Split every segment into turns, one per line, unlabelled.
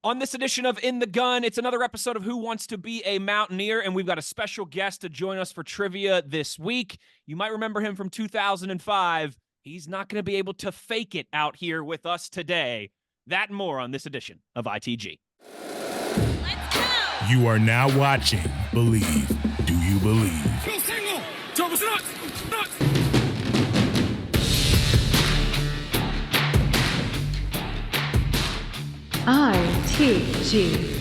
On this edition of In the Gun, it's another episode of Who Wants to Be a Mountaineer, and we've got a special guest to join us for trivia this week. You might remember him from 2005. He's not going to be able to fake it out here with us today. That and more on this edition of ITG.
Let's go!
You are now watching Believe. Do you believe?
Go single! Thomas nuts!
ITG.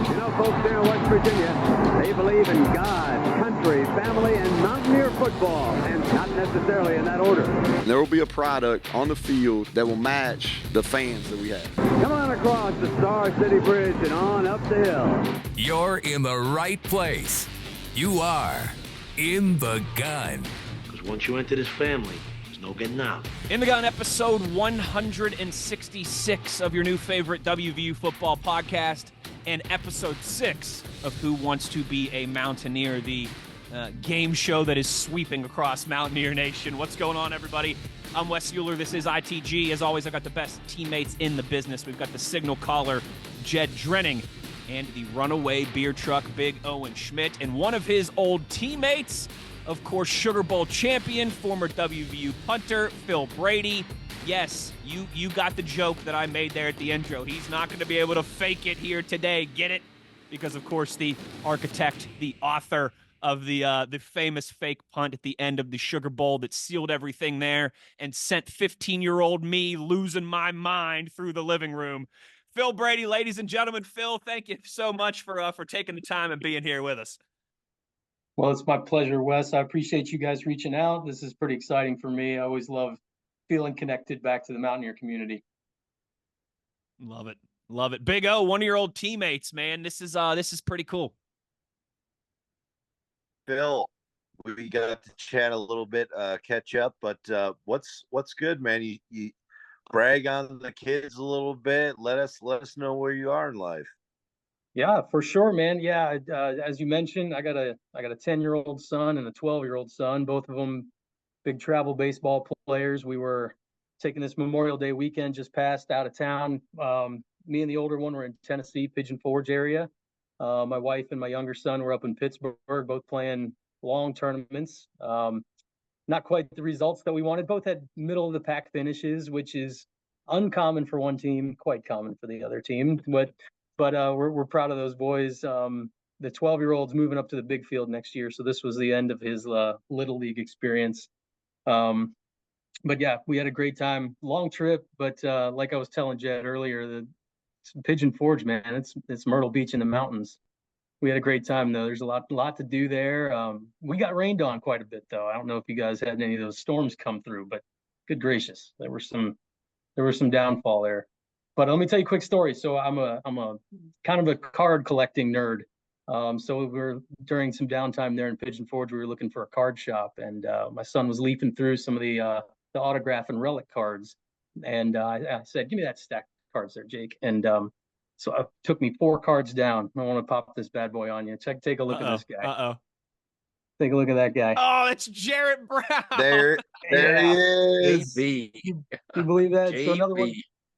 You know, folks there in West Virginia, they believe in God, country, family, and Mountaineer football, and not necessarily in that order.
There will be a product on the field that will match the fans that we have.
Come on across the Star City Bridge and on up the hill.
You're in the right place. You are in the gun.
Because once you enter this family, there's no getting out.
In the Gun, episode 166 of your new favorite WVU football podcast, and episode 6 of Who Wants to Be a Mountaineer, the game show that is sweeping across Mountaineer Nation. What's going on, everybody? I'm Wes Euler. This is ITG. As always, I've got the best teammates in the business. We've got the signal caller, Jed Drenning, and the runaway beer truck, Big Owen Schmidt, and one of his old teammates, of course, Sugar Bowl champion, former WVU punter, Phil Brady. Yes, you got the joke that I made there at the intro. He's not going to be able to fake it here today. Get it? Because, of course, the architect, the author of the famous fake punt at the end of the Sugar Bowl that sealed everything there and sent 15-year-old me losing my mind through the living room. Phil Brady, ladies and gentlemen. Phil, thank you so much for taking the time and being here with us.
Well, it's my pleasure, Wes. I appreciate you guys reaching out. This is pretty exciting for me. I always love feeling connected back to the Mountaineer community.
Love it. Love it. Big O, one of your old teammates, man. This is pretty cool.
Phil, we got to chat a little bit, catch up, but what's good, man? You brag on the kids a little bit. Let us know where you are in life.
Yeah, for sure, man. Yeah, as you mentioned, I got a 10-year-old son and a 12-year-old son, both of them big travel baseball players. We were taking this Memorial Day weekend just passed out of town. Me and the older one were in Tennessee, Pigeon Forge area. My wife and my younger son were up in Pittsburgh, both playing long tournaments. Not quite the results that we wanted. Both had middle of the pack finishes, which is uncommon for one team, quite common for the other team. But we're proud of those boys. The 12-year-old's moving up to the big field next year, so this was the end of his Little League experience. But yeah, we had a great time. Long trip, but like I was telling Jed earlier, it's Pigeon Forge, man. It's Myrtle Beach in the mountains. We had a great time though. There's a lot to do there. We got rained on quite a bit though. I don't know if you guys had any of those storms come through, but good gracious, there was some downfall there. But let me tell you a quick story. So I'm a kind of a card collecting nerd. So we were during some downtime there in Pigeon Forge. We were looking for a card shop, and my son was leafing through some of the autograph and relic cards, and I said, "Give me that stack of cards there, Jake." And so it took me 4 cards down. I want to pop this bad boy on you. Take a look at this guy. Take a look at that guy.
Oh, it's Jarrett Brown.
There he is.
You believe that? So another one.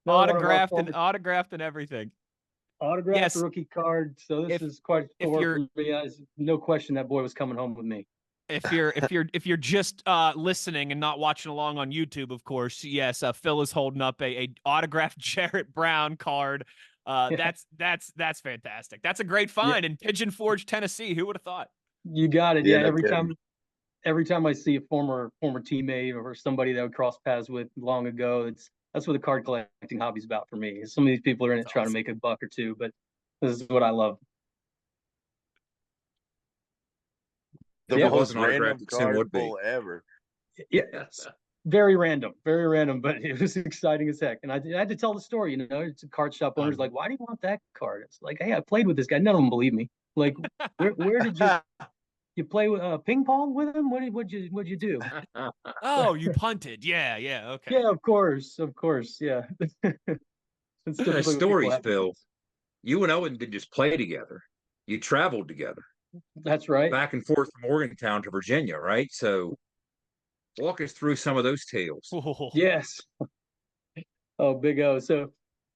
Autographed and everything.
Autographed
Yes.
rookie card. So this is quite a story for me. No question that boy was coming home with me.
If you're just listening and not watching along on YouTube, of course, yes, Phil is holding up a autographed Jarrett Brown card. That's fantastic. That's a great find in Pigeon Forge, Tennessee. Who would have thought?
You got it. Yeah, every time I see a former teammate or somebody that I would cross paths with long ago, that's what the card collecting hobby's about for me. Some of these people are in it trying to make a buck or two, but this is what I love.
The most random card pull ever.
Yes. Very random, but it was exciting as heck. And I had to tell the story, it's a card shop owner's like, "Why do you want that card?" It's like, "Hey, I played with this guy." None of them believe me. Like, where did you play with ping pong with him? What'd you do?
Oh, you punted. Yeah. Okay.
Yeah, of course. Yeah.
Stories, Phil. You and Owen didn't just play together. You traveled together.
That's right.
Back and forth from Morgantown to Virginia, right? So walk us through some of those tales.
Yes. Oh, Big O. So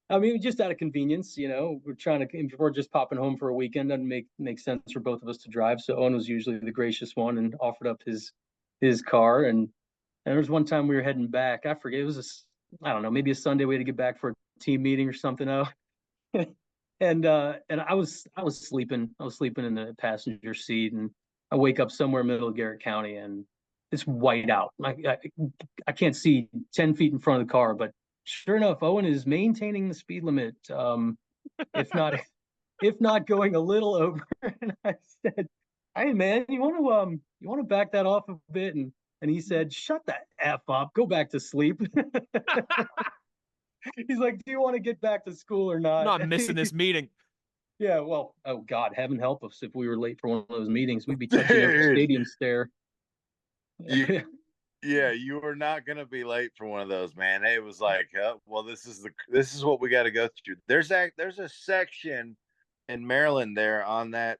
I mean, just out of convenience, we're trying to, if we're just popping home for a weekend, doesn't make sense for both of us to drive. So Owen was usually the gracious one and offered up his car. And there was one time we were heading back. I forget, it was I don't know, maybe a Sunday we had to get back for a team meeting or something. Oh, and I was sleeping. I was sleeping in the passenger seat, and I wake up somewhere middle of Garrett County, and it's white out. I can't see 10 feet in front of the car, but sure enough, Owen is maintaining the speed limit, if not if not going a little over. And I said, "Hey man, you want to back that off a bit?" And he said, "Shut that F up. Go back to sleep." He's like, "Do you want to get back to school or not?"
I'm not missing this meeting.
Yeah, well, oh God, heaven help us if we were late for one of those meetings. We'd be touching every stadium stair.
You, yeah, you were not gonna be late for one of those, man. It was like, well, this is what we got to go through. There's a section in Maryland there on that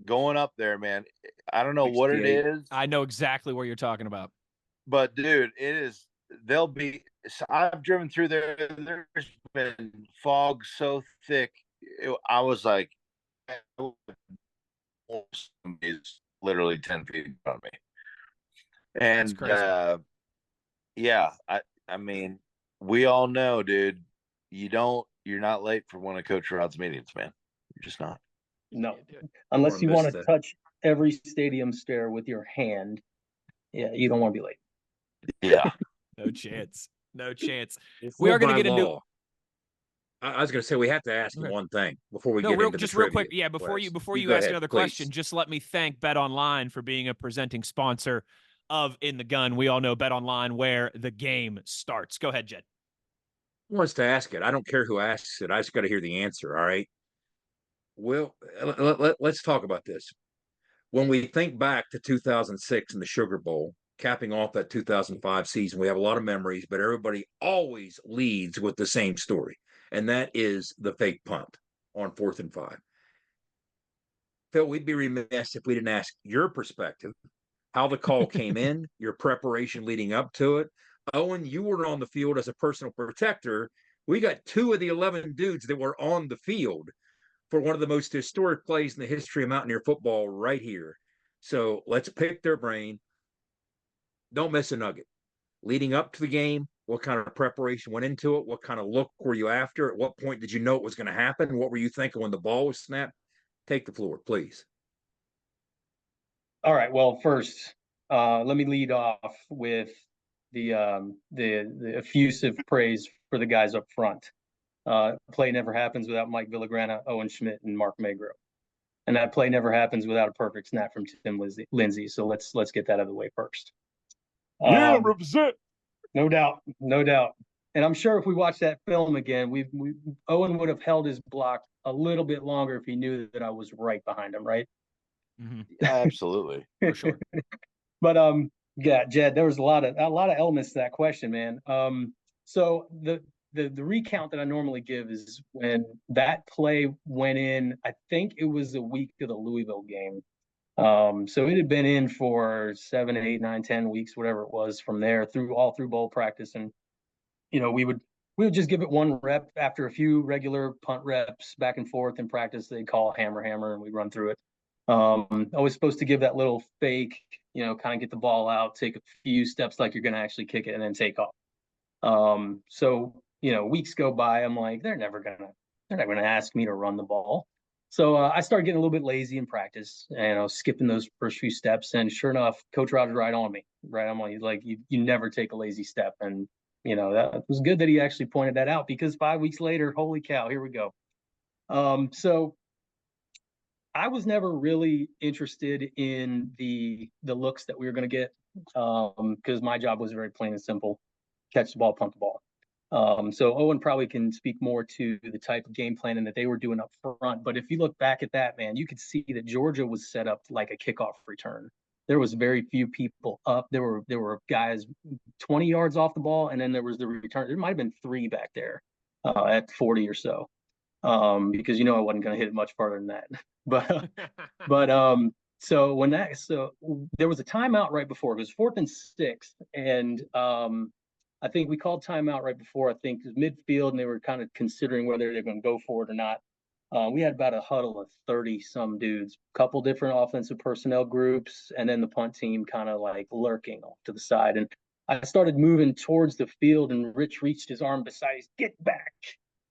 going up there, man. I don't know what it
68.
is.
I know exactly what you're talking about.
But dude, it is. They'll be. So I've driven through there. There's been fog so thick. I was like, somebody's literally 10 feet in front of me. And yeah, I mean, we all know, dude. You're not late for one of Coach Rod's meetings, man. You're just not.
No, unless you want to touch every stadium stair with your hand. Yeah, you don't want to be late.
Yeah.
No chance. No chance.
It's
We are going to get
law.
into.
I was going to say we have to ask you one thing before we get into
just
the
real
trivia.
quick. Yeah, before you
go
ask
ahead,
another
please.
question, just let me thank Bet Online for being a presenting sponsor of In the Gun. We all know Bet Online, where the game starts. Go ahead, Jed.
Who wants to ask it? I don't care who asks it. I just got to hear the answer. All right. Well, let's talk about this. When we think back to 2006 and the Sugar Bowl, capping off that 2005 season, we have a lot of memories, but everybody always leads with the same story, and that is the fake punt on 4th and 5. Phil, we'd be remiss if we didn't ask your perspective, how the call came in, your preparation leading up to it. Owen, you were on the field as a personal protector. We got 2 of the 11 dudes that were on the field for one of the most historic plays in the history of Mountaineer football right here. So let's pick their brain. Don't miss a nugget. Leading up to the game, what kind of preparation went into it? What kind of look were you after? At what point did you know it was going to happen? What were you thinking when the ball was snapped? Take the floor, please.
All right. Well, first, let me lead off with the effusive praise for the guys up front. Play never happens without Mike Villagrana, Owen Schmidt, and Mark Magro. And that play never happens without a perfect snap from Tim Lindsay. So let's get that out of the way first.
Represent.
No doubt, no doubt. And I'm sure if we watch that film again, Owen would have held his block a little bit longer if he knew that I was right behind him, right?
Mm-hmm. Absolutely, for sure.
But yeah, Jed, there was a lot of elements to that question, man. So the recount that I normally give is when that play went in. I think it was the week of the Louisville game. So it had been in for 7, 8, 9, 10 weeks, whatever it was, from there through bowl practice. And, we would just give it one rep after a few regular punt reps back and forth in practice. They call hammer, and we run through it. I was supposed to give that little fake, kind of get the ball out, take a few steps like you're going to actually kick it and then take off. So, weeks go by. I'm like, they're not going to ask me to run the ball. So I started getting a little bit lazy in practice, and I was skipping those first few steps. And sure enough, Coach Rod was right on me. Right, I'm like, you never take a lazy step. And that was good that he actually pointed that out, because 5 weeks later, holy cow, here we go. So I was never really interested in the looks that we were going to get, because my job was very plain and simple: catch the ball, punt the ball. So Owen probably can speak more to the type of game planning that they were doing up front. But if you look back at that, man, you could see that Georgia was set up like a kickoff return. There was very few people up. There were guys 20 yards off the ball, and then there was the return. There might have been 3 back there at 40 or so, because I wasn't going to hit it much farther than that. But so there was a timeout right before. It was 4th and 6, and I think we called timeout right before, I think, it was midfield, and they were kind of considering whether they're going to go for it or not. We had about a huddle of 30-some dudes, couple different offensive personnel groups, and then the punt team kind of like lurking off to the side. And I started moving towards the field, and Rich reached his arm beside us, get back.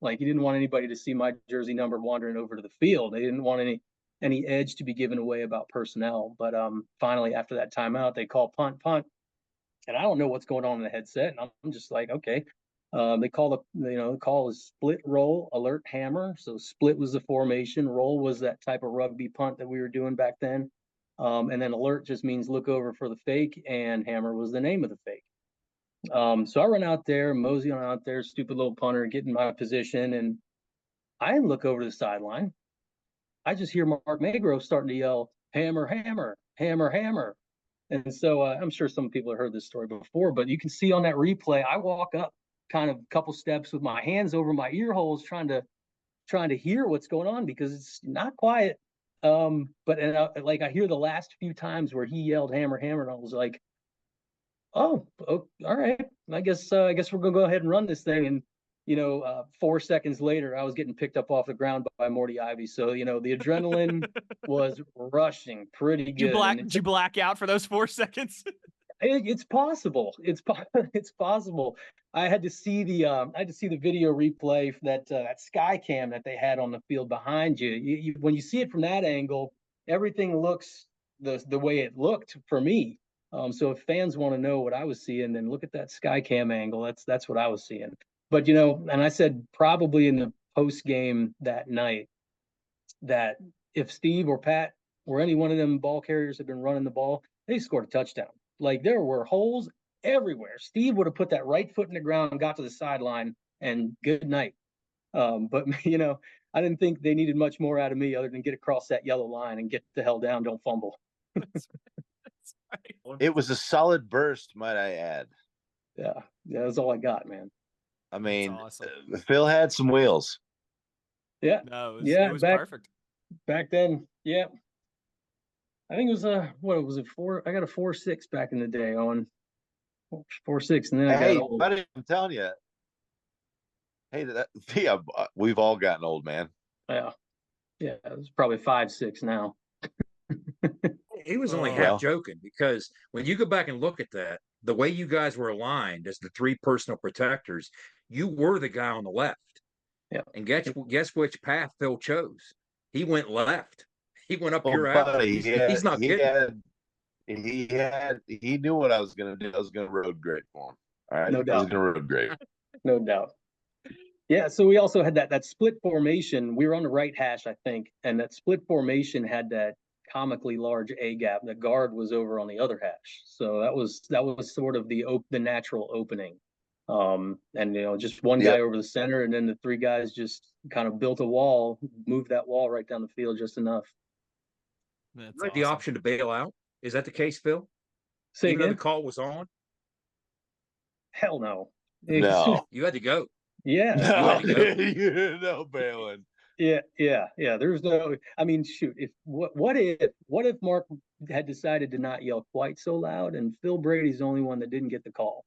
Like, he didn't want anybody to see my jersey number wandering over to the field. They didn't want any edge to be given away about personnel. But finally, after that timeout, they call punt. And I don't know what's going on in the headset. And I'm just like, okay. They call the call is split, roll, alert, hammer. So split was the formation. Roll was that type of rugby punt that we were doing back then. And then alert just means look over for the fake, and hammer was the name of the fake. So I run out there, mosey on out there, stupid little punter, get in my position, and I look over to the sideline. I just hear Mark Magro starting to yell, hammer, hammer, hammer, hammer. And so I'm sure some people have heard this story before, but you can see on that replay, I walk up kind of a couple steps with my hands over my ear holes, trying to hear what's going on, because it's not quiet. Like I hear the last few times where he yelled hammer, hammer, and I was like, oh, all right. I guess we're gonna go ahead and run this thing. And 4 seconds later, I was getting picked up off the ground by Morty Ivy. So the adrenaline was rushing pretty good.
Did you black out for those 4 seconds?
It's possible. It's possible. I had to see the video replay for that sky cam that they had on the field behind you. When you see it from that angle, everything looks the way it looked for me. So if fans want to know what I was seeing, then look at that sky cam angle. That's what I was seeing. But and I said probably in the post game that night that if Steve or Pat or any one of them ball carriers had been running the ball, they scored a touchdown. Like, there were holes everywhere. Steve would have put that right foot in the ground and got to the sideline, and good night. But I didn't think they needed much more out of me other than get across that yellow line and get the hell down, don't fumble.
It was a solid burst, might I add.
Yeah, that's all I got, man.
I mean,
awesome.
Phil had some wheels.
Yeah,
no, it was perfect.
Back then, yeah. I think it was what was it, 4? I got a 4.6 back in the day on 4.6, and then I got old.
Buddy, I'm telling you. Hey, we've all gotten old, man.
Yeah, it was probably 5.6 now.
He was only half joking, because when you go back and look at that, the way you guys were aligned as the 3 personal protectors, you were the guy on the left.
Yeah.
And guess which path Phil chose? He went left. He went up your alley. He's not kidding.
He knew what I was going to do. I was going to road grade for him. All right.
No doubt.
I was going to road grade.
No doubt. Yeah. So we also had that split formation. We were on the right hash, I think. And that split formation had that comically large A gap. The guard was over on the other hash. So that was sort of the natural opening. And just one guy over the center, and then the 3 guys just kind of built a wall, moved that wall right down the field just enough.
That's like awesome. The option to bail out. Is that the case, Phil?
Say
Even
again?
though the call was on?
Hell no.
No.
You had to go.
Yeah.
No bailing.
Yeah. There's no. I mean, shoot. What if Mark had decided to not yell quite so loud, and Phil Brady's the only one that didn't get the call?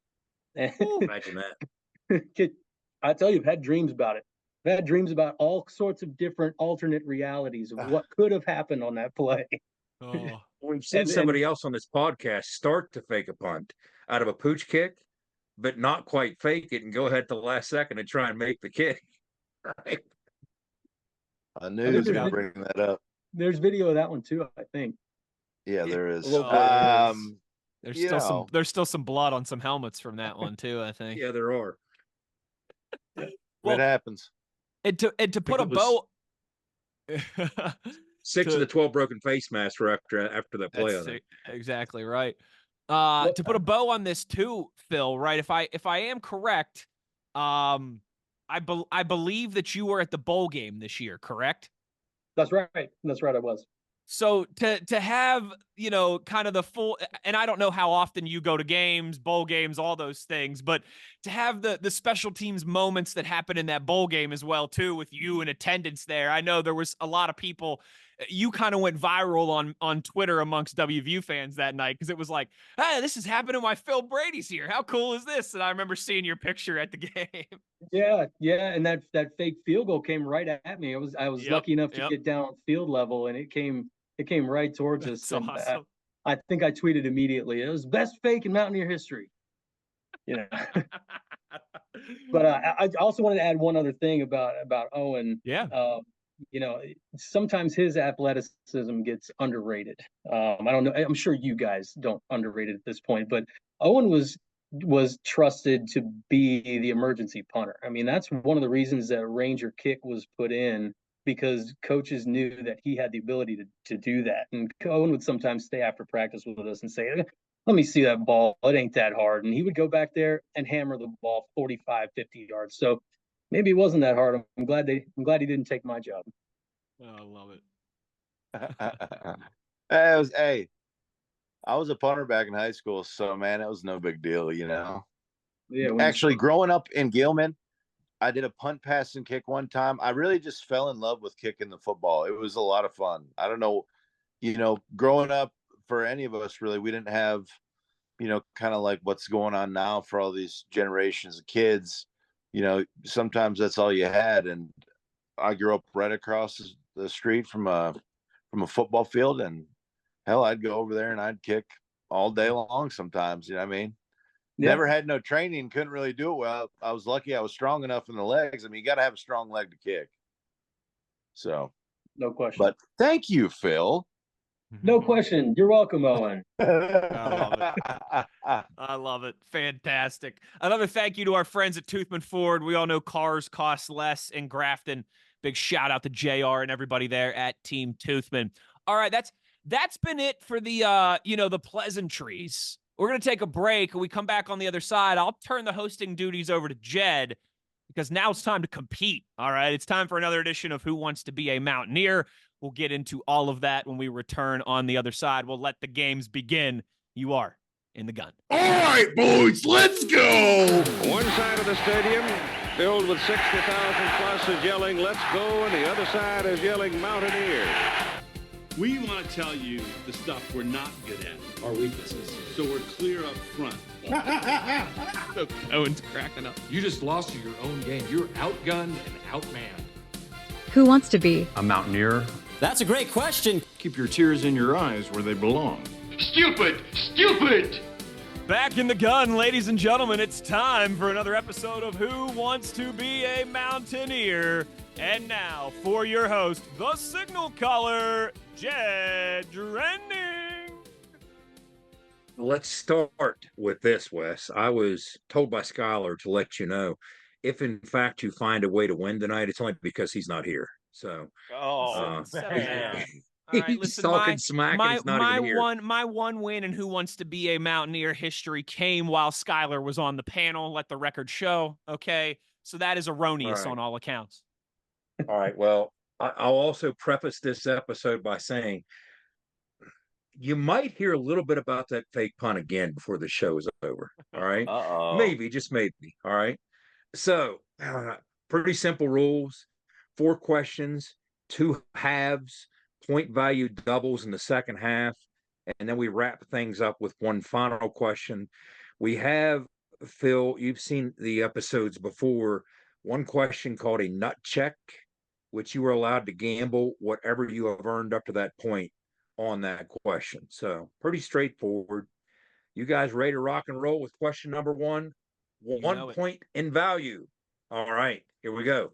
Imagine that.
I tell you, I've had dreams about it. I've had dreams about all sorts of different alternate realities of what could have happened on that play.
Oh.
We've seen somebody else on this podcast start to fake a punt out of a pooch kick, but not quite fake it and go ahead to the last second and try and make the kick. Right?
I knew he was going to bring that up.
There's video of that one too, I think.
Yeah, there is.
There's still some blood on some helmets from that one too, I think.
Yeah, there are.
What happens?
And to put a bow.
6 of the 12 broken face masks were after that play.
That's exactly right. To put a bow on this too, Phil. Right? If I am correct, I believe that you were at the bowl game this year. Correct?
That's right. I was.
So to have kind of the full, and I don't know how often you go to games, bowl games, all those things, but to have the special teams moments that happen in that bowl game as well, too, with you in attendance there. I know there was a lot of people. You kind of went viral on Twitter amongst WVU fans that night because it was like, hey, this is happening while Phil Brady's here. How cool is this? And I remember seeing your picture at the game.
Yeah, and that fake field goal came right at me. I was lucky enough to get down field level, and it came right towards us.
So
and
awesome.
I think I tweeted immediately. It was best fake in Mountaineer history. But I also wanted to add one other thing about Owen.
Yeah.
Sometimes his athleticism gets underrated. I don't know. I'm sure you guys don't underrate it at this point, but Owen was trusted to be the emergency punter. I mean, that's one of the reasons that Ranger kick was put in, because coaches knew that he had the ability to do that. And Owen would sometimes stay after practice with us and say, let me see that ball. It ain't that hard. And he would go back there and hammer the ball 45, 50 yards. So maybe it wasn't that hard. I'm glad he didn't take my job.
Oh, I love
it. I was a punter back in high school, so man, it was no big deal, Yeah. Actually, growing up in Gilman, I did a punt, pass, and kick one time. I really just fell in love with kicking the football. It was a lot of fun. I don't know, growing up for any of us, really, we didn't have, kind of like what's going on now for all these generations of kids. Sometimes that's all you had. And I grew up right across the street from a football field, and hell, I'd go over there and I'd kick all day long sometimes. You know what I mean? Yeah. Never had no training, couldn't really do it well. I was lucky I was strong enough in the legs. I mean, you got to have a strong leg to kick. So,
no question.
But thank you, Phil.
No question. You're welcome, Owen.
I love it. Fantastic. Another thank you to our friends at Toothman Ford. We all know cars cost less in Grafton. Big shout out to JR and everybody there at Team Toothman. All right, that's been it for the the pleasantries. We're going to take a break. When we come back on the other side, I'll turn the hosting duties over to Jed, because now it's time to compete. All right, it's time for another edition of Who Wants to Be a Mountaineer. We'll get into all of that when we return on the other side. We'll let the games begin. You are in the gun.
All right, boys, let's go.
One side of the stadium filled with 60,000 plus is yelling, let's go, and the other side is yelling, Mountaineer.
We want to tell you the stuff we're not good at, our weaknesses, so we're clear up front.
Owen's cracking up.
You just lost to your own game. You're outgunned and outmanned.
Who wants to be
a Mountaineer?
That's a great question.
Keep your tears in your eyes where they belong.
Stupid! Stupid!
Back in the gun, ladies and gentlemen. It's time for another episode of Who Wants to Be a Mountaineer. And now, for your host, the signal caller, Jed Drenning.
Let's start with this, Wes. I was told by Skylar to let you know, if in fact you find a way to win tonight, it's only because he's not here. So,
man.
He's
right, listen,
talking smack and he's not even here.
My one win in Who Wants to Be a Mountaineer history came while Skylar was on the panel. Let the record show. Okay, so that is erroneous on all accounts.
All right. Well, I'll also preface this episode by saying you might hear a little bit about that fake punt again before the show is over. All right. Maybe, just maybe. All right. So, pretty simple rules. 4 questions, 2 halves, point value doubles in the second half, and then we wrap things up with one final question. We have, Phil, you've seen the episodes before, one question called a nut check, which you are allowed to gamble whatever you have earned up to that point on that question. So pretty straightforward. You guys ready to rock and roll with question number 1? 1 point in value. All right, here we go.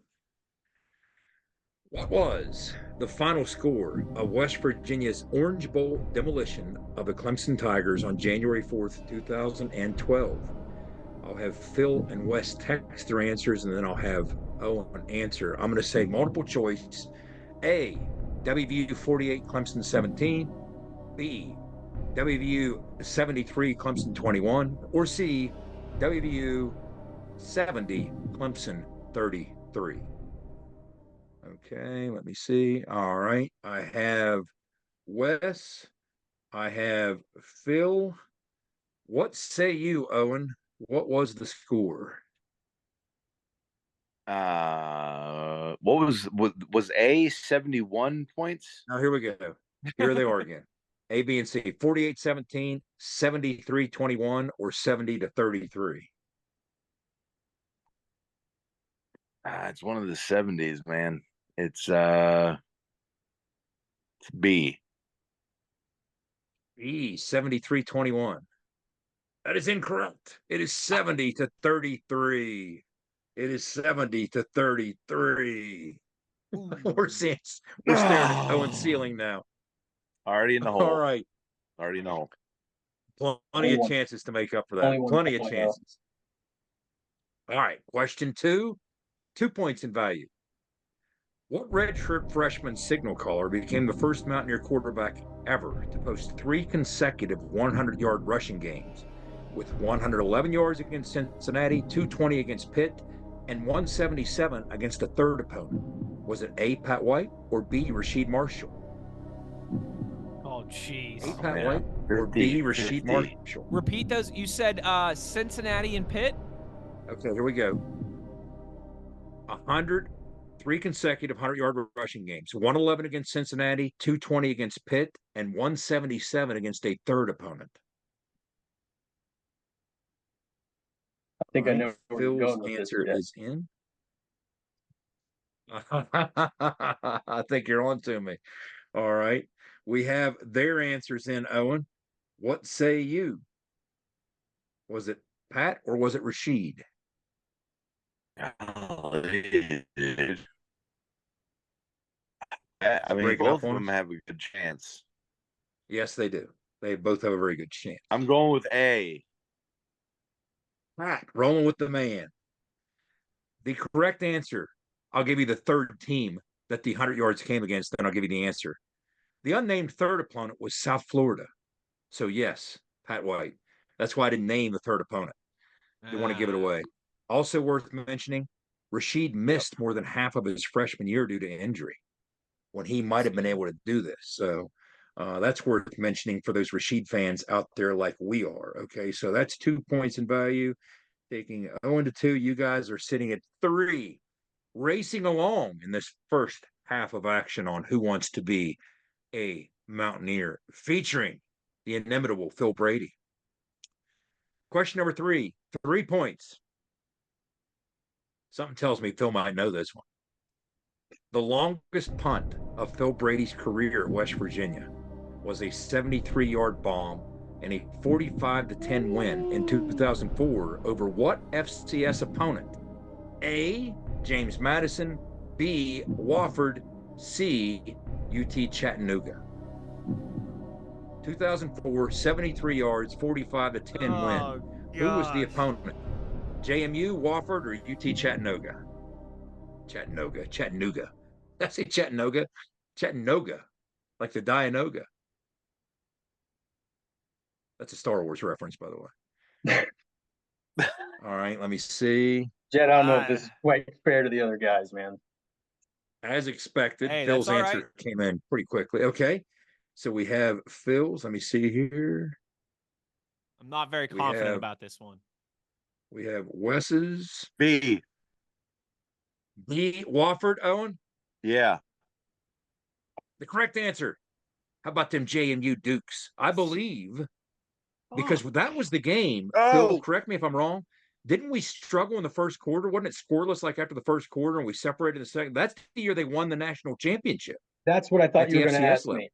What was the final score of West Virginia's Orange Bowl demolition of the Clemson Tigers on January 4th, 2012? I'll have Phil and Wes text their answers, and then I'll have Owen answer. I'm going to say multiple choice. A, WVU 48, Clemson 17. B, WVU 73, Clemson 21. Or C, WVU 70, Clemson 33. Okay, let me see. All right. I have Wes, I have Phil. What say you, Owen? What was the score?
What was A 71 points?
Now, here we go. Here they are again. A, B, and C. 48-17, 73-21, or 70-33.
It's one of the 70s, man. It's B.
B, 73-21. That is incorrect. It is 70-33. It is 70-33. We're staring at Owen's ceiling now.
Already in the hole.
All right.
Already in the hole.
Plenty of chances to make up for that. Plenty of chances. All right. Question 2. 2 points in value. What redshirt freshman signal caller became the first Mountaineer quarterback ever to post 3 consecutive 100-yard rushing games, with 111 yards against Cincinnati, 220 against Pitt, and 177 against a third opponent? Was it A, Pat White, or B, Rasheed Marshall?
Oh, jeez.
A, Pat White, or B, Rasheed Marshall?
Repeat those. You said Cincinnati and Pitt?
Okay, here we go. 3 consecutive 100-yard rushing games, 111 against Cincinnati, 220 against Pitt, and 177 against a third opponent.
I think I know where you're
Phil's
going with
answer
this.
is in. I think you're on to me. All right. We have their answers in, Owen. What say you? Was it Pat or was it Rasheed?
I mean, both of them have a good chance.
Yes, they do. They both have a very good chance.
I'm going with A.
Pat, rolling with the man. The correct answer, I'll give you the third team that the 100 yards came against, then I'll give you the answer. The unnamed third opponent was South Florida. So, yes, Pat White. That's why I didn't name the third opponent. Didn't want to give it away. Also worth mentioning, Rasheed missed more than half of his freshman year due to injury when he might have been able to do this. So that's worth mentioning for those Rasheed fans out there like we are. Okay, so that's 2 points in value. Taking 0-2, you guys are sitting at 3, racing along in this first half of action on Who Wants to Be a Mountaineer, featuring the inimitable Phil Brady. Question number 3, 3 points. Something tells me Phil might know this one. The longest punt of Phil Brady's career at West Virginia was a 73-yard bomb and a 45-10 win in 2004 over what FCS opponent? A, James Madison, B, Wofford, C, UT Chattanooga. 2004, 73 yards, 45-10 win. Who was the opponent? JMU, Wofford, or UT Chattanooga? Chattanooga. Did I say Chattanooga? Chattanooga, like the Dianoga. That's a Star Wars reference, by the way. All right, let me see.
Jet, I don't know if this is quite fair to the other guys, man.
As expected,
Hey,
Phil's
that's all
answer
right.
came in pretty quickly. Okay, so we have Phil's. Let me see here.
I'm not very confident about this one.
We have Wes's.
B.
B, Wofford, Owen?
Yeah.
The correct answer. How about them JMU Dukes? I believe, because that was the game. Phil, correct me if I'm wrong. Didn't we struggle in the first quarter? Wasn't it scoreless like after the first quarter and we separated in the second? That's the year they won the national championship.
That's what I thought you were going to ask
level.
me.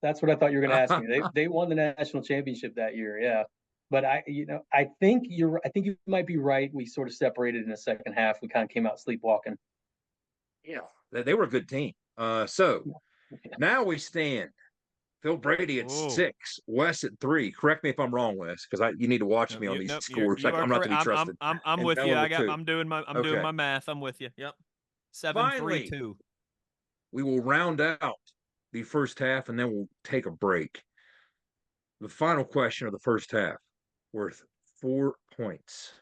That's what I thought you were going to ask me. They won the national championship that year, yeah. But I think you might be right. We sort of separated in the second half. We kind of came out sleepwalking.
Yeah, they were a good team. So now we stand. Phil Brady at 6, Wes at 3. Correct me if I'm wrong, Wes, because you need to watch me on these scores. I'm not to be trusted.
I'm with you. I'm doing my math. I'm with you. Yep. 7-3-2.
We will round out the first half and then we'll take a break. The final question of the first half, worth 4 points.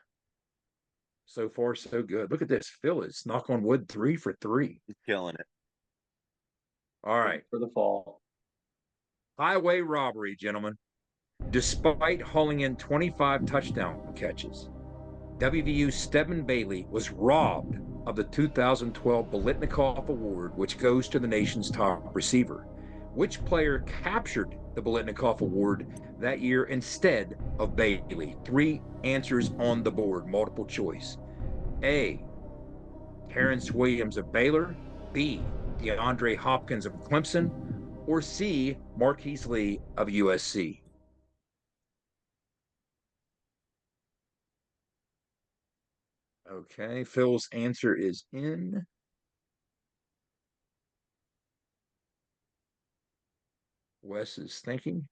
So far, so good. Look at this. Phil is, knock on wood, 3 for 3.
He's killing it.
All right.
For the fall.
highway robbery, gentlemen. Despite hauling in 25 touchdown catches, WVU's Stedman Bailey was robbed of the 2012 Biletnikoff Award, which goes to the nation's top receiver. Which player captured the Biletnikoff Award that year instead of Bailey? 3 answers on the board, multiple choice. A, Terrence Williams of Baylor. B, DeAndre Hopkins of Clemson. Or C, Marquise Lee of USC. Okay, Phil's answer is in. Wes is thinking.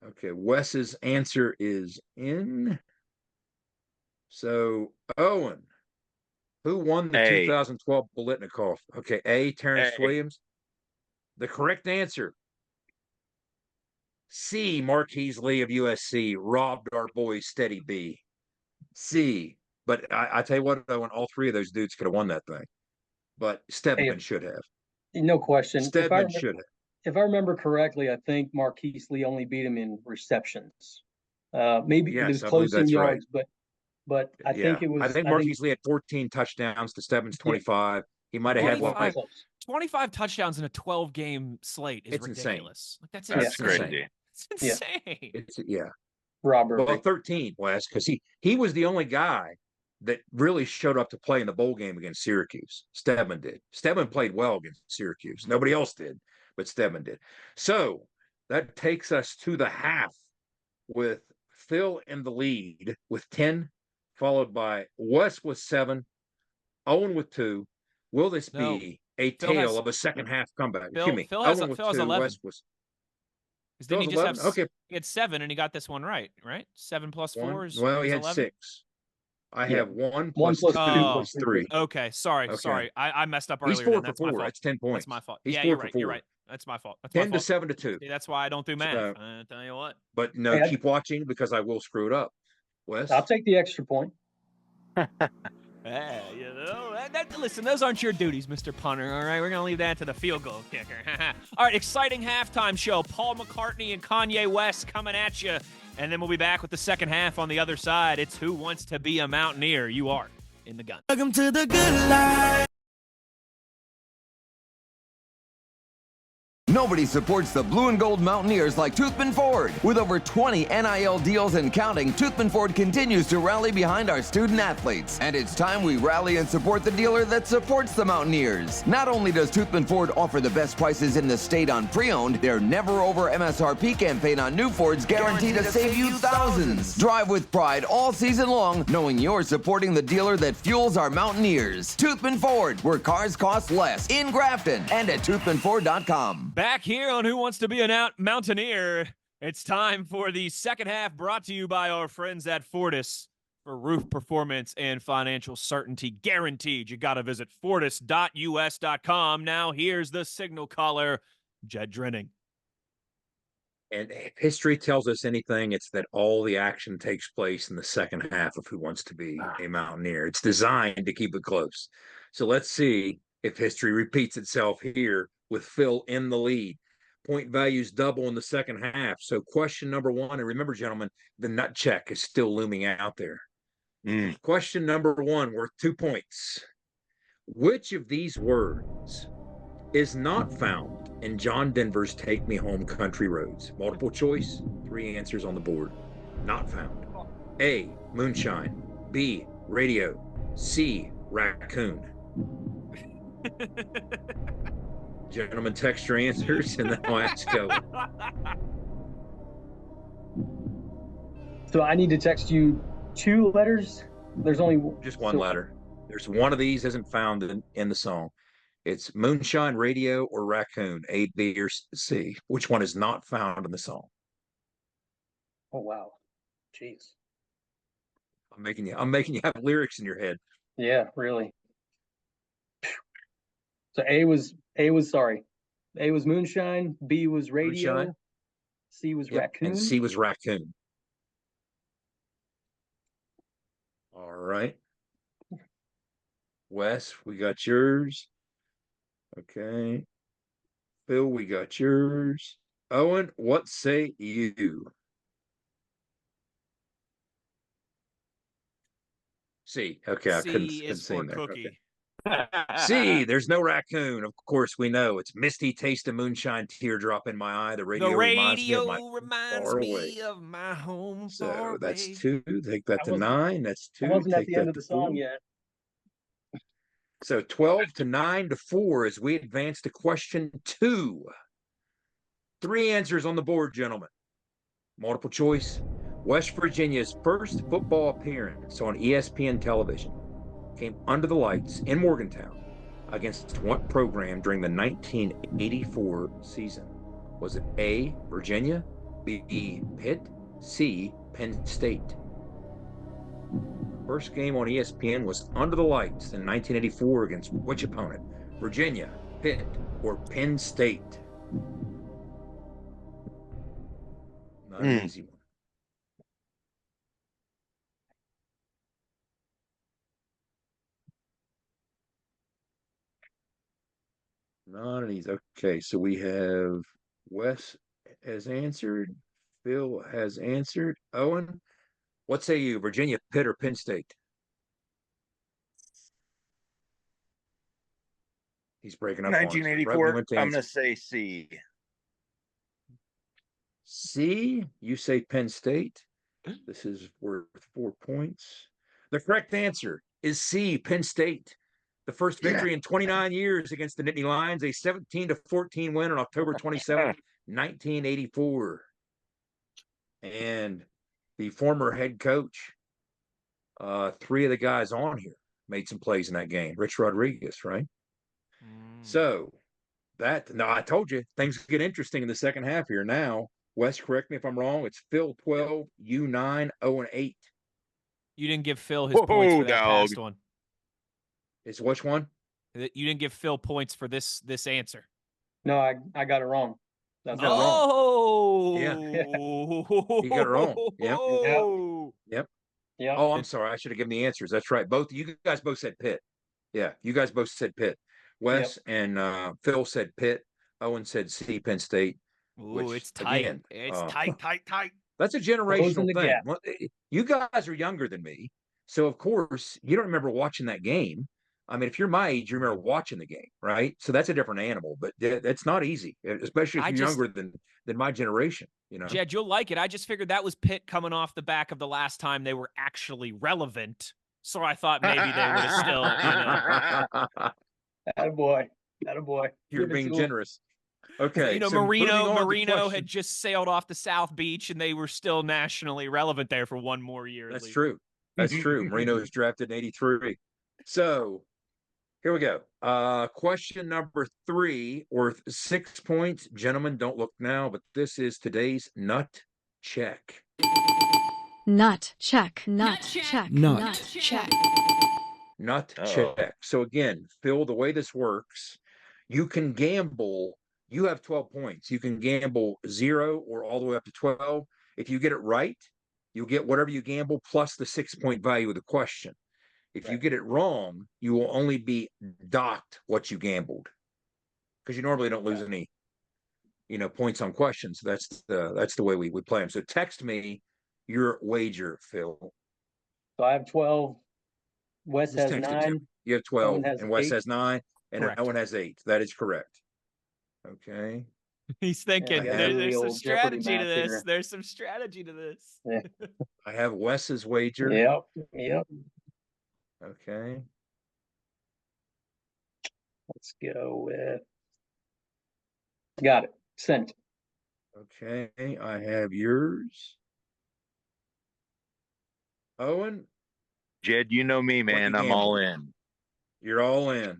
Okay, Wes's answer is in. So, Owen, who won the 2012 Biletnikoff? Okay, A, Terrence Williams. The correct answer. C, Marquise Lee of USC robbed our boy Steady B. C. But I tell you what, Owen, all 3 of those dudes could have won that thing. But Stedman should have.
No question.
Stedman should have.
If I remember correctly, I think Marquise Lee only beat him in receptions. Maybe it was close in yards, right. but I think it was.
I think Marquise Lee had 14 touchdowns to Stedman's 25. He might have had
25 touchdowns in a 12-game slate is ridiculous.
Insane.
Like, that's
crazy.
It's insane.
Yeah.
Robert.
Well, 13, Wes, because he was the only guy that really showed up to play in the bowl game against Syracuse. Stedman did. Stedman played well against Syracuse. Nobody else did, but Stedman did. So that takes us to the half with Phil in the lead with 10, followed by Wes with 7, Owen with 2. Will this be a tale of a second half comeback?
Phil has 11.
Wes was.
Then he just have, he had 7 and he got this one right? 7 plus 4 is
well, he had
11?
6. I have 1 plus 2 plus 3.
Okay, sorry. I messed up earlier.
He's 4 for 4. That's 10 points.
That's my fault.
He's
you're right. You're right. That's my fault.
10 to 7 to 2.
See, that's why I don't do math. I tell you what.
But no, keep watching because I will screw it up. Wes?
I'll take the extra point.
Listen, those aren't your duties, Mr. Punter, all right? We're going to leave that to the field goal kicker. All right, exciting halftime show. Paul McCartney and Kanye West coming at you. And then we'll be back with the second half on the other side. It's Who Wants to Be a Mountaineer? You are in the gun.
Welcome to the good life.
Nobody supports the blue and gold Mountaineers like Toothman Ford. With over 20 NIL deals and counting, Toothman Ford continues to rally behind our student athletes. And it's time we rally and support the dealer that supports the Mountaineers. Not only does Toothman Ford offer the best prices in the state on pre-owned, their never over MSRP campaign on new Fords guaranteed to save you thousands. Drive with pride all season long, knowing you're supporting the dealer that fuels our Mountaineers. Toothman Ford, where cars cost less, in Grafton and at toothmanford.com.
Back here on Who Wants to Be a Mountaineer, it's time for the second half, brought to you by our friends at Fortis. For roof performance and financial certainty guaranteed, you got to visit fortis.us.com. Now here's the signal caller, Jed Drenning.
And if history tells us anything, it's that all the action takes place in the second half of Who Wants to Be a Mountaineer. It's designed to keep it close. So let's see if history repeats itself here with Phil in the lead. Point values double in the second half. So question number 1, and remember, gentlemen, the nut check is still looming out there. Question number 1, worth 2 points. Which of these words is not found in John Denver's Take Me Home Country Roads? Multiple choice, 3 answers on the board. Not found. A, moonshine. B, radio. C, raccoon. Gentlemen, text your answers, and then I'll ask Kelly.
So I need to text you 2 letters? There's only
just 1 letter. There's one of these isn't found in the song. It's moonshine, radio, or raccoon. A, B, or C. Which one is not found in the song?
Oh wow, jeez.
I'm making you have lyrics in your head.
Yeah, really. So A was moonshine, B was radio, moonshine. C was raccoon.
And C was raccoon. All right. Wes, we got yours. Okay. Phil, we got yours. Owen, what say you? C. Okay, I couldn't
C is
see
for
there.
cookie.
Okay. C, there's no raccoon. Of course, we know. It's misty taste of moonshine, teardrop in my eye. The radio reminds me of my far away.
of my home
So
far
that's
away.
2. Take that to 9. That's 2.
I wasn't at
Take
the end
that
of
to
the song
4.
yet.
So 12 to 9 to 4 as we advance to question 2. 3 answers on the board, gentlemen. Multiple choice. West Virginia's first football appearance on ESPN television came under the lights in Morgantown against what program during the 1984 season? Was it A, Virginia, B, Pitt, C, Penn State? First game on ESPN was under the lights in 1984 against which opponent? Virginia, Pitt, or Penn State? Not an easy one. Not an easy. Okay, so we have Wes has answered. Phil has answered. Owen, what say you? Virginia, Pitt, or Penn State? He's breaking up on us.
1984. I'm going to say C.
C, you say Penn State. This is worth 4 points. The correct answer is C, Penn State. The first victory in 29 years against the Nittany Lions, a 17-14 win on October 27th, 1984. And the former head coach, 3 of the guys on here made some plays in that game. Rich Rodriguez, right? So now I told you things get interesting in the second half here. Now, Wes, correct me if I'm wrong. It's Phil 12, you 9, Owen 8.
You didn't give Phil his points for that past one.
It's which one?
You didn't give Phil points for this answer.
No, I got it wrong.
That's
wrong.
Yeah. You got it wrong. Yep.
Yep.
Oh, I'm sorry. I should have given the answers. That's right. You guys both said Pitt. Yeah, you guys both said Pitt. Wes and Phil said Pitt. Owen said C, Penn State.
Ooh, it's tight. Again, it's tight.
That's a generational thing. Well, you guys are younger than me, so of course you don't remember watching that game. I mean, if you're my age, you remember watching the game, right? So that's a different animal, but it's not easy, especially if you're younger than my generation. You know,
Jed, you'll like it. I just figured that was Pitt coming off the back of the last time they were actually relevant, so I thought maybe they would have still,
Attaboy.
You're being generous. Okay.
So Marino had just sailed off the South Beach, and they were still nationally relevant there for one more year.
That's true. That's true. Marino was drafted in '83. So here we go. Question number 3, worth 6 points. Gentlemen, don't look now, but this is today's nut check.
Nut check. Nut check.
Nut
check.
Nut check. So again, Phil, the way this works, you can gamble. You have 12 points. You can gamble 0 or all the way up to 12. If you get it right, you'll get whatever you gamble plus the 6-point value of the question. If you get it wrong, you will only be docked what you gambled, because you normally don't lose any, points on questions. That's the way we play them. So text me your wager, Phil.
So I have 12. Wes has 9.
You have 12, and Wes
8.
has 9, and
Correct.
Owen has 8. That is correct. Okay.
He's thinking there's some strategy to this.
Here.
There's some strategy to this.
Yeah.
I have Wes's wager.
Yep.
Okay.
Let's go with. Got it. Sent.
Okay. I have yours. Owen?
Jed, you know me, man. I'm all in.
You're all in.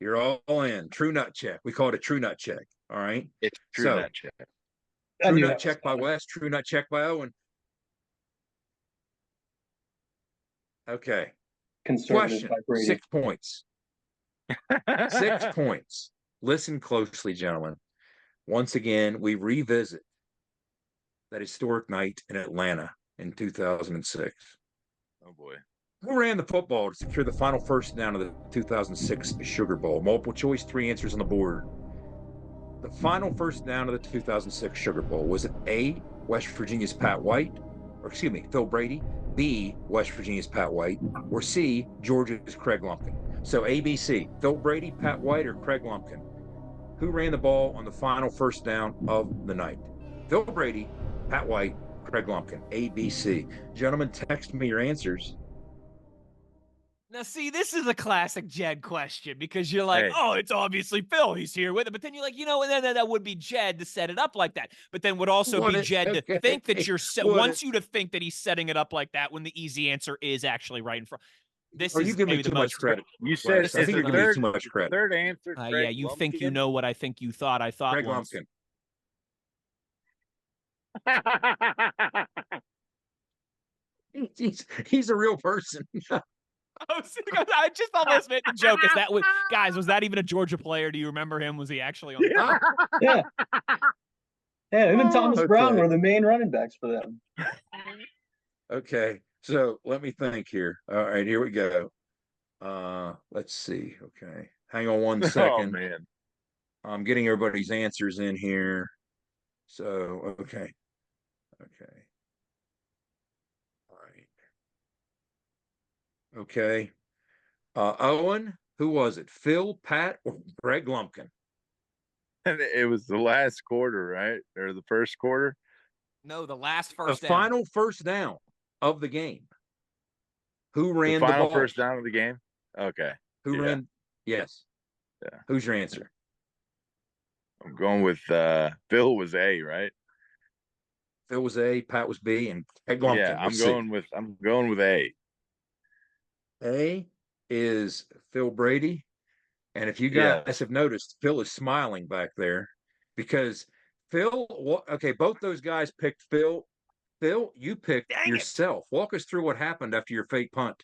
You're all in. True nut check. We call it a true nut check. All right.
It's true nut check.
True nut check by Wes. True nut check by Owen. Okay. Question. 6 points. 6 points. Listen closely, gentlemen. Once again, we revisit that historic night in Atlanta in 2006.
Oh boy.
Who ran the football to secure the final first down of the 2006 Sugar Bowl? Multiple choice, 3 answers on the board. The final first down of the 2006 Sugar Bowl, was it A, West Virginia's Pat White, or excuse me, Phil Brady, B, West Virginia's Pat White, or C, Georgia's Craig Lumpkin? So ABC, Phil Brady, Pat White, or Craig Lumpkin? Who ran the ball on the final first down of the night? Phil Brady, Pat White, Craig Lumpkin, ABC. Gentlemen, text me your answers.
Now, see, this is a classic Jed question because you're like, oh, it's obviously Phil. He's here with it. But then you're like, and then that would be Jed to set it up like that. But then would also be Jed to think that wants you to think that he's setting it up like that when the easy answer is actually right in front. This
Are
is
you giving
maybe
me too much credit?
You said
I think you're giving me too much credit.
Third answer.
Yeah, you
Lumpkin?
think you know what I think you thought I thought
Craig
once.
Lumpkin. He's a real person.
I just almost made the joke. Was that even a Georgia player? Do you remember him? Was he actually on the team?
Yeah. Yeah, him and Thomas Brown were the main running backs for them.
Okay, so let me think here. All right, here we go. Let's see. Okay, hang on one second.
Oh, man.
I'm getting everybody's answers in here. So, okay. All right. Okay. Owen, who was it? Phil, Pat, or Greg Lumpkin?
It was the last quarter, right? Or the first quarter?
No, the last first
the
down.
Final first down of the game. Who ran
the final
ball?
First down of the game? Okay.
Who ran? Yes.
Yeah.
Who's your answer?
I'm going with Phil was A, right?
Phil was A, Pat was B, and Greg Lumpkin.
Yeah, I'm going with A.
A is Phil Brady. And if you guys have noticed, Phil is smiling back there because Phil, both those guys picked Phil. Phil, you picked yourself. Walk us through what happened after your fake punt.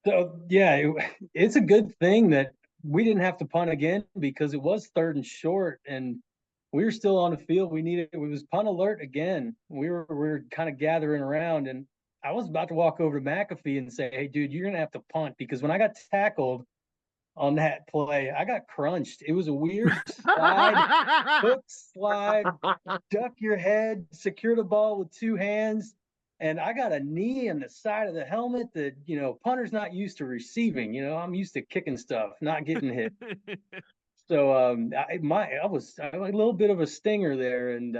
So, yeah, it's a good thing that we didn't have to punt again because it was 3rd and short and we were still on the field. It was punt alert again. We were kind of gathering around and I was about to walk over to McAfee and say, hey, dude, you're going to have to punt because when I got tackled on that play, I got crunched. It was a weird slide, hook slide, duck your head, secure the ball with 2 hands. And I got a knee on the side of the helmet that, punter's not used to receiving. I'm used to kicking stuff, not getting hit. So I was a little bit of a stinger there, and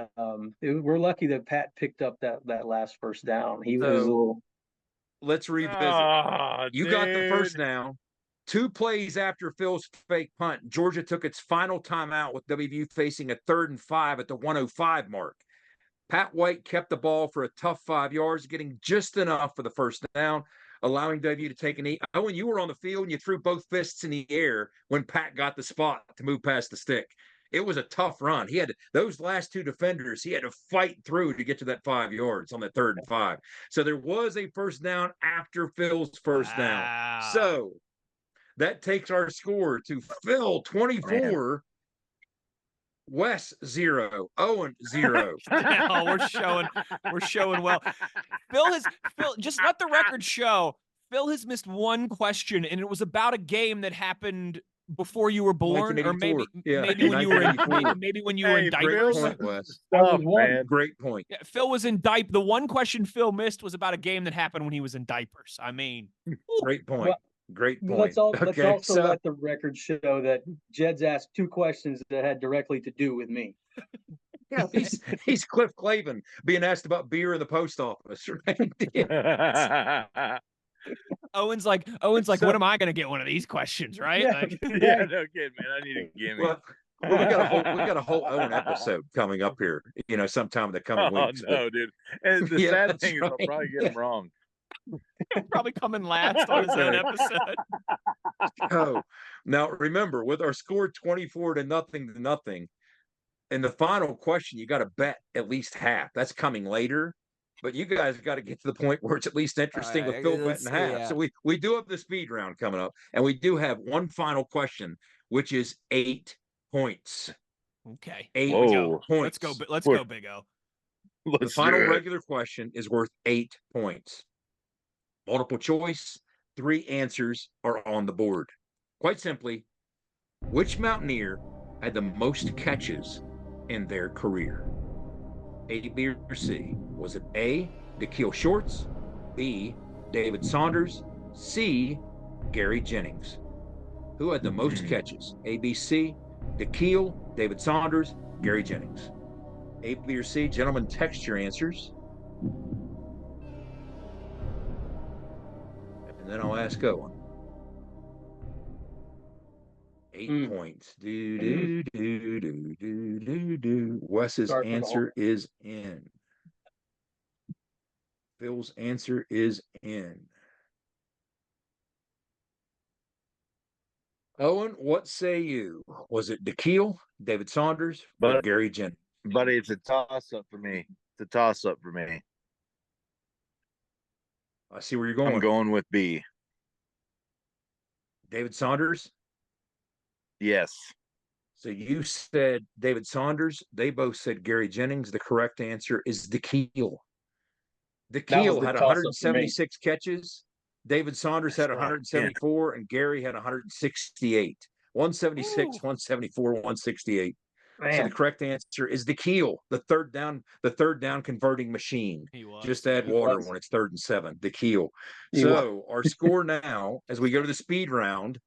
we're lucky that Pat picked up that last first down. He was a little.
Let's revisit. You got the first down. 2 plays after Phil's fake punt, Georgia took its final timeout with WVU facing a 3rd and 5 at the 105 mark. Pat White kept the ball for a tough 5 yards, getting just enough for the first down, allowing WVU to take a knee. Owen, you were on the field and you threw both fists in the air when Pat got the spot to move past the stick. It was a tough run. He had those last 2 defenders, he had to fight through to get to that 5 yards on that 3rd and 5. So there was a first down after Phil's first down. So that takes our score to Phil 24, Wes 0, Owen 0.
We're showing well. Phil just let the record show. Phil has missed one question, and it was about a game that happened before you were born, or maybe when you were maybe when you were in diapers.
Great point, Wes. Great point.
Yeah, Phil was in diaper. The one question Phil missed was about a game that happened when he was in diapers. I mean,
great point.
Well,
great point.
Let's also let the record show that Jed's asked 2 questions that had directly to do with me.
Yeah, he's Cliff Clavin being asked about beer in the post office, right?
Owen's like, what am I going to get one of these questions, right?
Yeah, no kidding, man. I need a gimme.
Well, we got a whole Owen episode coming up here, sometime in the coming weeks.
Oh, no, dude. And the sad thing is I'll probably get them wrong.
Probably coming last on his own episode.
Oh, now remember, with our score 24-0, in the final question, you got to bet at least half. That's coming later, but you guys got to get to the point where it's at least interesting with Phil betting half. Yeah. So we do have the speed round coming up, and we do have one final question, which is 8 points.
Okay,
8 points.
Let's go, Big O.
The final regular question is worth 8 points. Multiple choice, 3 answers are on the board. Quite simply, Which Mountaineer had the most catches in their career? A, B, or C? Was it A, Da'Keil Shorts, B, David Saunders, C, Gary Jennings? Who had the most catches? A, B, C, Da'Keil, David Saunders, Gary Jennings. A, B, or C? Gentlemen, text your answers. And then I'll ask Owen. 8 points. Do. Wes's answer is in. Phil's answer is in. Owen, what say you? Was it Da'Keil, David Saunders, or Gary Jennings?
Buddy, it's a toss-up for me. It's a toss-up for me.
I see where you're going.
I'm going with B.
David Saunders?
Yes.
So you said David Saunders. They both said Gary Jennings. The correct answer is Da'Keil. Da'Keil had 176 catches. David Saunders had 174, and Gary had 168. 176, 174, 168.
Man.
So the correct answer is Da'Keil, the third down converting machine. Just add water when it's 3rd and 7. Da'Keil. So our score now, as we go to the speed round,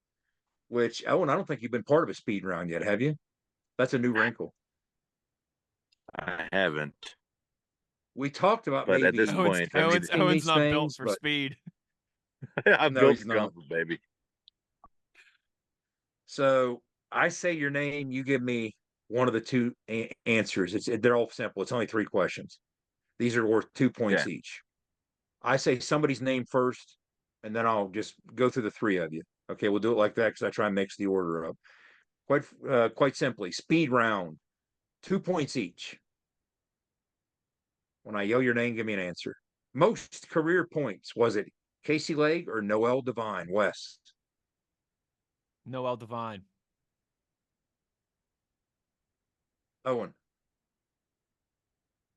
which, Owen, I don't think you've been part of a speed round yet, have you? That's a new wrinkle.
I haven't.
We talked about
but
maybe
at this point,
Owen's not built for speed.
I'm built for comfort, baby.
So I say your name, you give me one of the two answers. They're all simple. It's only 3 questions. These are worth 2 points each. I say somebody's name first, and then I'll just go through the 3 of you. Okay, we'll do it like that because I try and mix the order up. Quite simply, speed round, 2 points each. When I yell your name, give me an answer. Most career points, was it Casey Legg or Noel Devine? Wes?
Noel Devine.
Owen?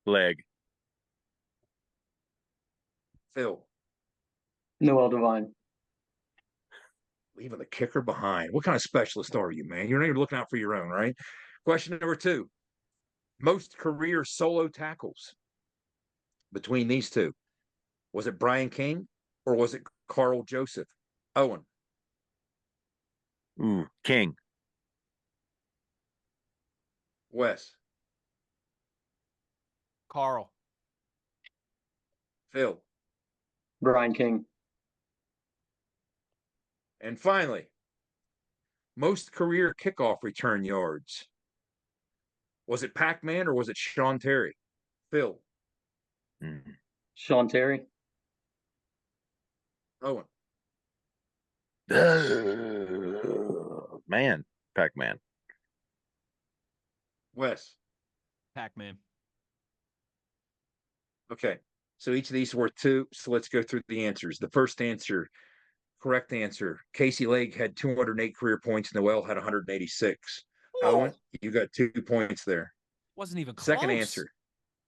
Legg.
Phil?
Noel Devine.
Leaving the kicker behind. What kind of specialist are you, man? You're not even looking out for your own, right? Question number 2. Most career solo tackles between these two. Was it Brian King or was it Carl Joseph? Owen?
King.
Wes?
Carl.
Phil?
Brian King.
And finally, most career kickoff return yards. Was it Pac-Man or was it Sean Terry? Phil?
Sean Terry.
Owen?
Man, Pac-Man.
Wes?
Pac-Man.
Okay, so each of these are worth 2. So let's go through the answers. The first answer, correct answer. Casey Legg had 208 career points. Noel had 186. Owen, you got 2 points there.
Wasn't even close.
Second answer.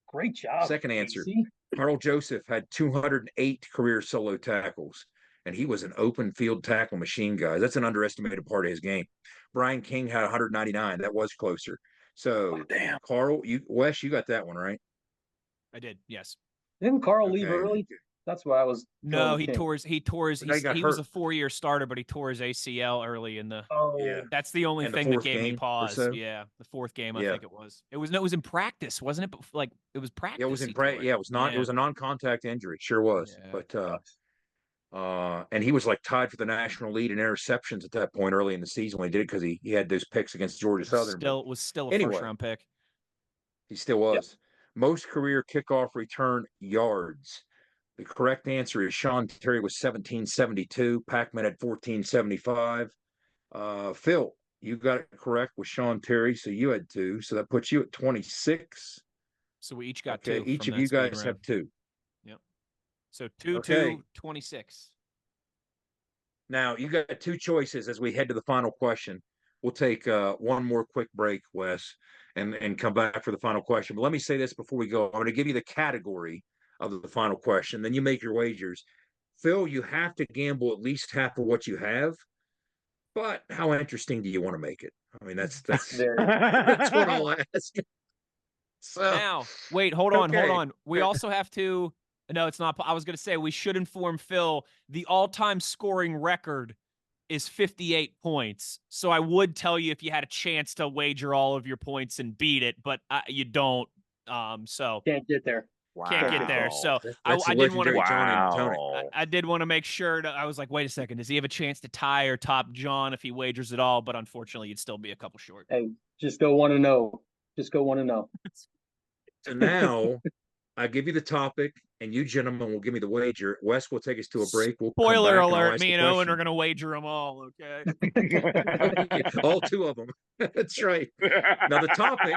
Great job.
Second answer.
Casey.
Carl Joseph had 208 career solo tackles, and he was an open field tackle machine, guys. That's an underestimated part of his game. Brian King had 199. That was closer. So,
damn.
Carl, Wes, you got that one, right?
I did, yes.
Didn't Carl leave early? That's what I was.
No, he tore his. He was a 4-year starter, but he tore his ACL early in the.
Oh,
yeah.
That's the only thing that gave me pause.
So?
Yeah, the 4th game, I think it was. It was in practice, wasn't it? But like it was practice.
Yeah, it was in practice. Yeah, it was not. Yeah. It was a non-contact injury. It sure was.
Yeah.
But and he was like tied for the national lead in interceptions at that point early in the season when he did it because he had those picks against Georgia Southern.
Was still a first-round pick.
He still was.
Yep.
Most career kickoff return yards. The correct answer is Sean Terry was 1772. Pac-Man had 1475. Phil, you got it correct with Sean Terry, so you had 2. So that puts you at 26.
So we each got 2.
Each of you guys have 2.
Yep. So 2, 26.
Now you got 2 choices as we head to the final question. We'll take one more quick break, Wes, and come back for the final question. But let me say this before we go. I'm going to give you the category of the final question. Then you make your wagers. Phil, you have to gamble at least half of what you have. But how interesting do you want to make it? I mean, that's that's what I'll ask. So
now, wait, hold on. We also have to. No, it's not. I was going to say we should inform Phil the all-time scoring record is 58 points. So I would tell you if you had a chance to wager all of your points and beat it, but you don't. So
can't get there.
Can't get there. So I did want to. I did want to make sure. I was like, wait a second. Does he have a chance to tie or top John if he wagers at all? But unfortunately, you'd still be a couple short.
Hey, just go 1-0. Just go 1-0.
So now I give you the topic, and you gentlemen will give me the wager. Wes will take us to a break. We'll
Spoiler alert: me and Owen are going to wager them all. Okay.
All two of them. That's right. Now the topic,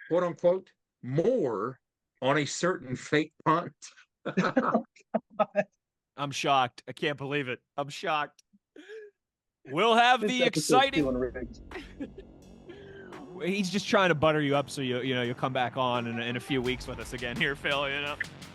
quote unquote, more on a certain fake punt.
I'm shocked. I can't believe it. I'm shocked. We'll have the exciting. He's just trying to butter you up so you'll come back on in a few weeks with us again here, Phil.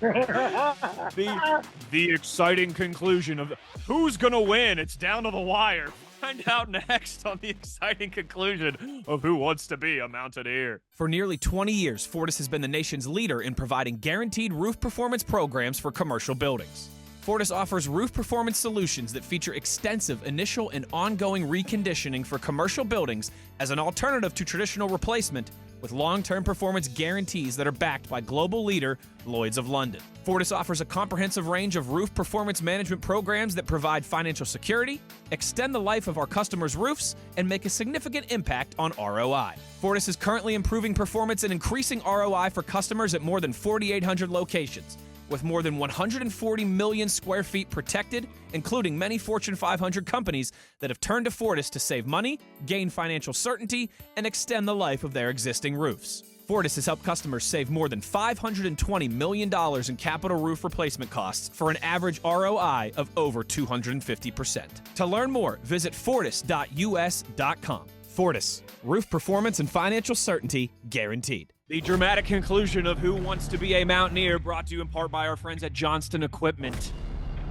The exciting conclusion of who's gonna win. It's down to the wire. Find out next on the exciting conclusion of Who Wants to Be a Mountaineer. For nearly 20 years, Fortis has been the nation's leader in providing guaranteed roof performance programs for commercial buildings. Fortis offers roof performance solutions that feature extensive initial and ongoing reconditioning for commercial buildings as an alternative to traditional replacement, with long-term performance guarantees that are backed by global leader Lloyd's of London. Fortis offers a comprehensive range of roof performance management programs that provide financial security, extend the life of our customers' roofs, and make a significant impact on ROI. Fortis is currently improving performance and increasing ROI for customers at more than 4,800 locations, with more than 140 million square feet protected, including many Fortune 500 companies that have turned to Fortis to save money, gain financial certainty, and extend the life of their existing roofs. Fortis has helped customers save more than $520 million in capital roof replacement costs for an average ROI of over 250%. To learn more, visit fortis.us.com. Fortis, roof performance and financial certainty guaranteed. The dramatic conclusion of Who Wants to Be a Mountaineer, brought to you in part by our friends at Johnston Equipment.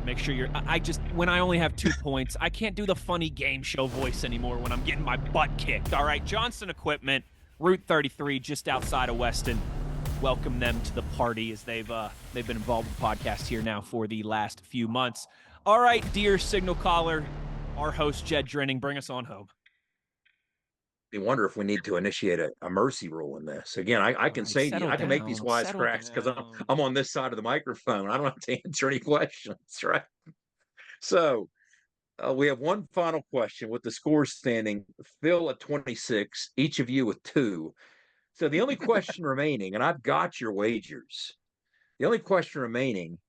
Make sure when I only have 2 points, I can't do the funny game show voice anymore when I'm getting my butt kicked. All right, Johnston Equipment, Route 33, just outside of Weston. Welcome them to the party as they've been involved with the podcast here now for the last few months. All right, dear signal caller, our host Jed Drenning, bring us on home.
I wonder if we need to initiate a mercy rule in this. Again, I can say to you, I can make these wisecracks because I'm on this side of the microphone. I don't have to answer any questions, right? So we have one final question with the score standing. Phil at 26, each of you with 2. So the only question remaining, and I've got your wagers. The only question remaining,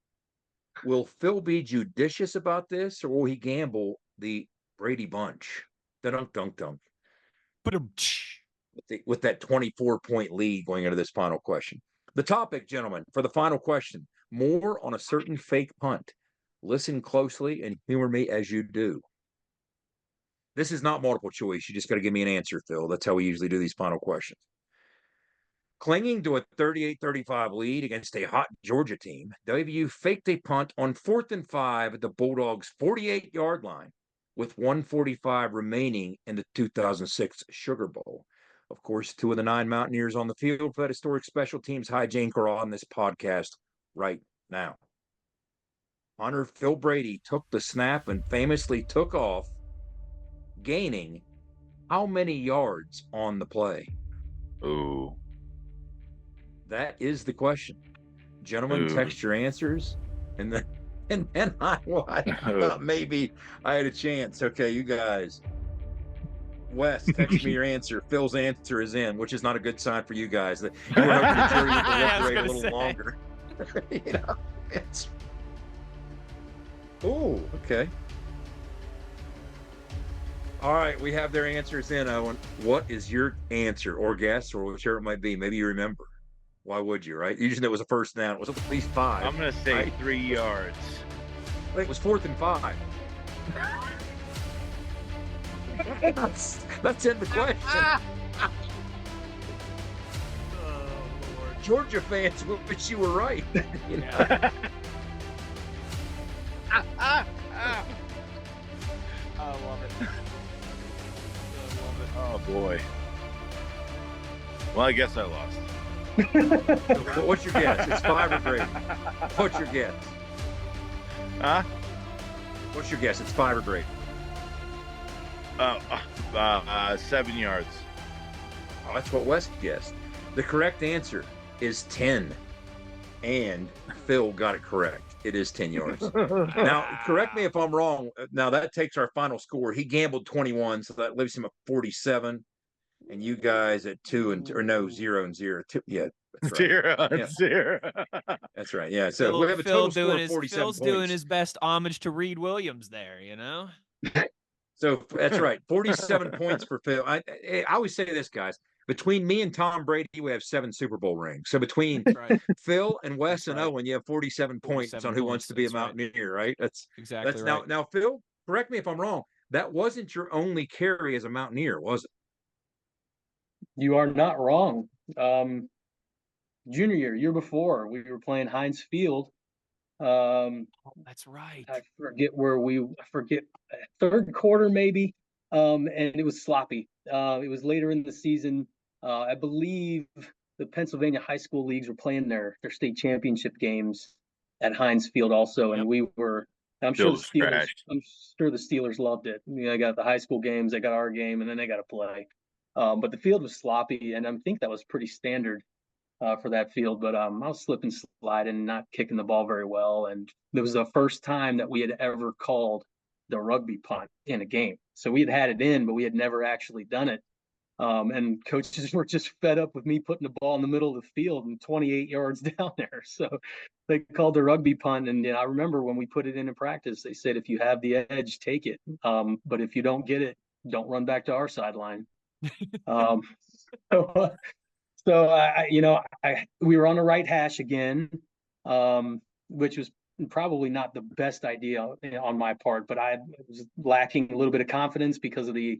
will Phil be judicious about this, or will he gamble the Brady bunch? Dunk. With that 24-point lead going into this final question. The topic, gentlemen, for the final question, more on a certain fake punt. Listen closely and humor me as you do. This is not multiple choice. You just got to give me an answer, Phil. That's how we usually do these final questions. Clinging to a 38-35 lead against a hot Georgia team, WVU faked a punt on 4th and 5 at the Bulldogs' 48-yard line, with 1:45 remaining in the 2006 Sugar Bowl. Of course, 2 of the 9 Mountaineers on the field for that historic special teams hijink are on this podcast right now. Hunter Phil Brady took the snap and famously took off, gaining how many yards on the play?
Ooh.
That is the question. Gentlemen, text your answers, and then I thought maybe I had a chance. Okay, you guys. Wes, text me your answer. Phil's answer is in, which is not a good sign for you guys. That you were hoping the jury would deliberate a little longer. It's. Oh, okay. All right, we have their answers in, Owen. What is your answer or guess or whichever it might be? Maybe you remember. Why would you, right? Usually it was a first down. It was at least 5.
I'm going to say
right?
3 yards.
It was 4th and 5. That's in the question. Oh, Lord. Georgia fans wish you were right. You know?
I love
Oh boy. Well, I guess I lost.
What's your guess? It's 5 or Brady. What's your guess?
Huh?
What's your guess? It's 5 or Brady.
7 yards.
Oh, that's what Wes guessed. The correct answer is 10. And Phil got it correct. It is 10 yards. Now, correct me if I'm wrong. Now, that takes our final score. He gambled 21, so that leaves him at 47. And you guys at 0 and 0. Yeah, that's right.
0 and 0.
That's right. Yeah. So we have a total score of 47
Phil's
points.
doing his best homage to Reed Williams there,
So that's right. 47 points for Phil. I always say this, guys. Between me and Tom Brady, we have 7 Super Bowl rings. So between Phil and Wes and Owen, you have 47 points on Who Wants to Be a Mountaineer, right? That's
exactly
right. Now, Phil, correct me if I'm wrong. That wasn't your only carry as a Mountaineer, was it?
You are not wrong. Junior year before, we were playing Heinz Field.
That's right.
I forget third quarter maybe. And it was sloppy. It was later in the season. I believe the Pennsylvania high school leagues were playing their state championship games at Heinz Field also, and we were. I'm sure the Steelers loved it. They got the high school games, they got our game, and then they got to play. But the field was sloppy, and I think that was pretty standard for that field. But I was slipping, sliding, not kicking the ball very well, and it was the first time that we had ever called the rugby punt in a game. So we had it in, but we had never actually done it. And coaches were just fed up with me putting the ball in the middle of the field and 28 yards down there. So they called the rugby punt. And I remember when we put it in practice, they said, if you have the edge, take it. But if you don't get it, don't run back to our sideline. So we were on the right hash again, which was probably not the best idea on my part, but I was lacking a little bit of confidence because of the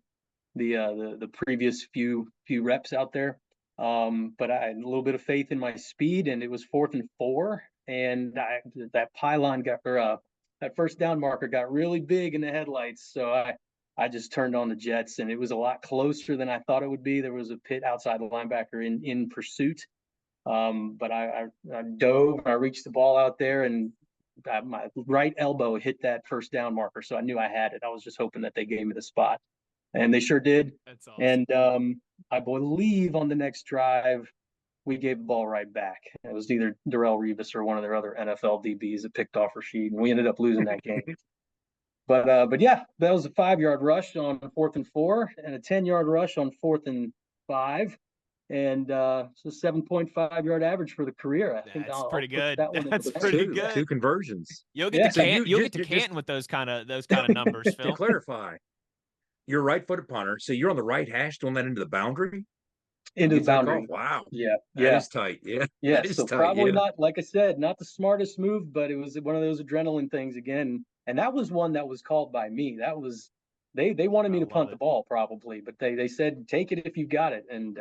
previous few reps out there. But I had a little bit of faith in my speed, and it was 4th and 4, and that pylon that first down marker got really big in the headlights. So I just turned on the jets, and it was a lot closer than I thought it would be. There was a pit outside linebacker in pursuit. But I dove, I reached the ball out there, and my right elbow hit that first down marker. So I knew I had it. I was just hoping that they gave me the spot, and they sure did.
That's awesome.
And I believe on the next drive, we gave the ball right back. It was either Darrelle Revis or one of their other NFL DBs that picked off Rashid, and we ended up losing that game. But yeah, that was a 5-yard rush on 4th and 4, and a 10-yard rush on 4th and 5. And so 7.5-yard average for the career. I think
that's
I'll
pretty good.
That's
pretty good.
2 conversions.
You'll get to Canton with those kind of numbers, Phil.
To clarify, you're a right-footed punter, so you're on the right hash, throwing that into the boundary.
Into the boundary.
Wow.
Yeah.
That is tight. Yeah.
Yeah.
That is
So
tight,
probably not, like I said, not the smartest move, but it was one of those adrenaline things again. And that was one that was called by me. That was. They wanted me to punt the ball probably, but they said, take it if you got it. And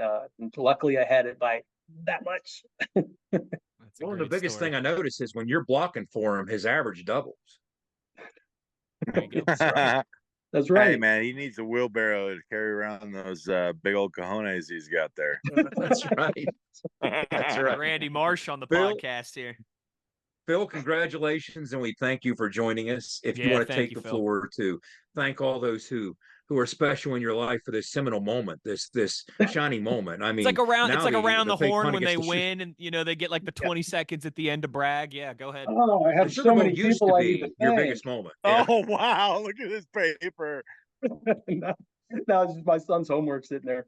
luckily I had it by that much.
One of the biggest thing I noticed is when you're blocking for him, his average doubles.
There you go.
That's right.
Hey, man, he needs a wheelbarrow to carry around those big old cojones he's got there.
That's right. That's right.
Randy Marsh on the podcast here.
Phil, congratulations, and we thank you for joining us. If you want to take the floor to thank all those who are special in your life for this seminal moment, this shining moment. I mean,
it's like around the horn when they win, and they get like the 20
Yeah.
seconds at the end to brag. Yeah, go ahead.
Oh, I have so many people I need to
your
thank.
biggest moment. Yeah.
Oh wow! Look at this paper.
No, it's just my son's homework sitting there.